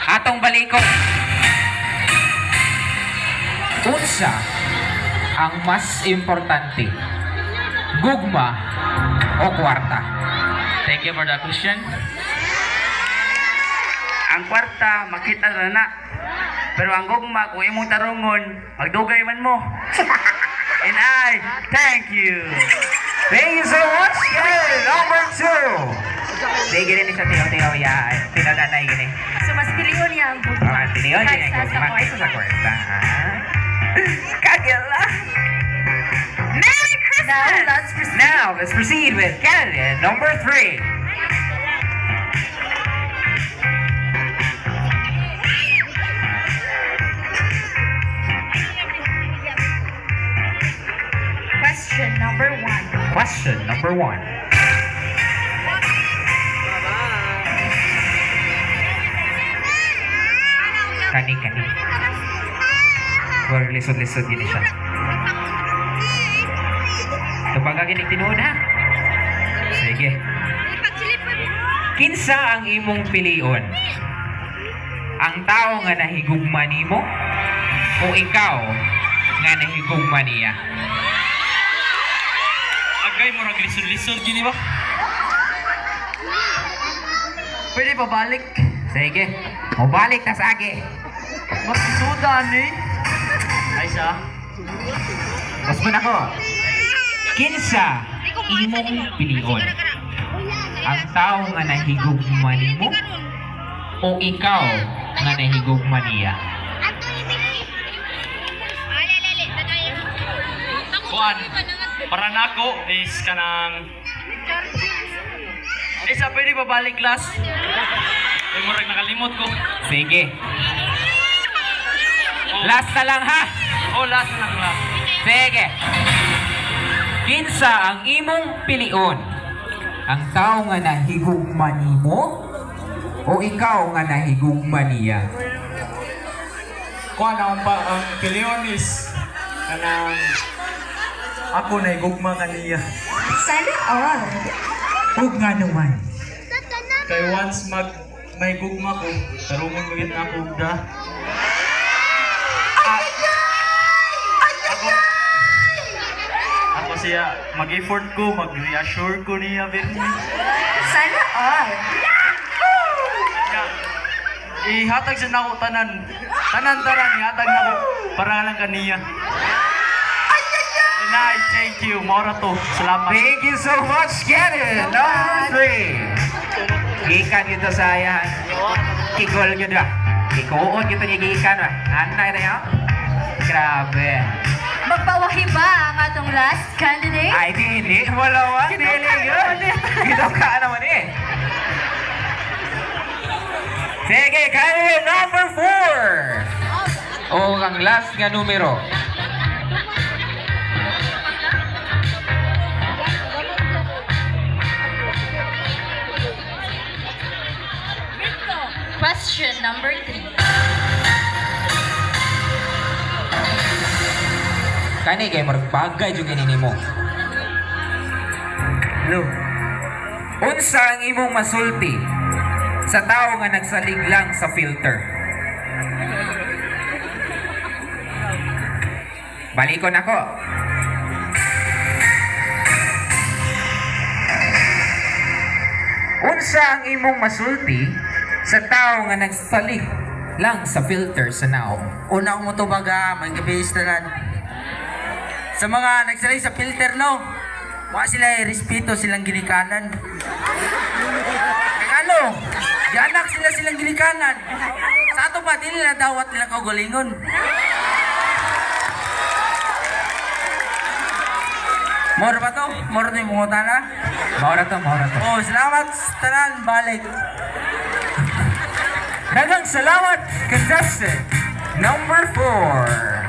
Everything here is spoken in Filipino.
Atong balikon. Unsa ang mas importante? Gugma o kwarta? Thank you for the question. Ang kwarta, makita na na. Pero ang gugma, kung imong tarungon, magdugay man mo. And I, thank you. Thank you so much. Yeah, number 2. Sige rin siya tiyaw-tiyaw ya. Tinadanay gini. So, mas piliyon niya ang bugma. Ah, tiniyon din Kaysa ako. sa Makita sa kwarta. kwarta. Kagila. Merry Christmas! Now, let's proceed. Now, let's proceed with candidate number 3. Question number 1. Question number 1. Kani. Well, lisod-lisod gini siya. Kapag kinig tinuod ha. Sige. Kinsa ang imong pilion? Ang tao nga nahigugma nimo o ikaw nga nahigugma niya? Agay mo rag lisod-lisod gini ba? Pwede pa balik. Sige. Mubalik ta sa agi. Mas sudan eh. Ay sa. Mas man ako. Kinsa imong pilion? Ang tao nga nahigugma nimo o ikaw nga nahigugma niya? Kuan. Para nako is kanang isa pwede ba balik class? Ay mo rag nakalimot ko. Sige. Last na lang ha. Oh, last na class. Sige. Kinsa ang imong pilion? Ang tao nga nahigugma nimo o ikaw nga nahigugma niya? Kuan ang piliyon is kanang ako na igugma kaniya. Sana all. Ug nga naman. Kay once may gugma ko, tarungon magit na ako da. Ako siya mag-effort ko, mag-reassure ko niya very. Sana all. Ihatag siya na ako tanan. Tanan ihatag na ako para lang kaniya. And I thank you, Mora to. Salamat. Thank you so much, Kenneth. Number 3. Gikan kita saya. Kigol nyo na. Ikuon kita gigikan ba? Anay na yan. Grabe. Magpawahi ba ang atong last candidate? Ay, hindi. Wala. Dili yun. Ito ka naman eh. Sige, candidate number 4. O ang last nga numero. Question number 3. Kani kay magbagay jud gini nimo. Hello. Unsa ang imong masulti sa tao nga nagsalig lang sa filter? Balikon ako. Unsa ang imong masulti sa tao nga nagsalig lang sa filter sa naong? Una mo to baga, may gabistanan. Sa mga nagsalay sa filter, no? Wala sila respeto silang ginikanan. Kaya ano? Ganak silang ginikanan. Sa ato pa, dili na dawat nila kaugalingon. Moro ba to? Moro na yung mga tana? Maura to. Oh, salamat tanan, balik. Daghang salamat, contestant number 4.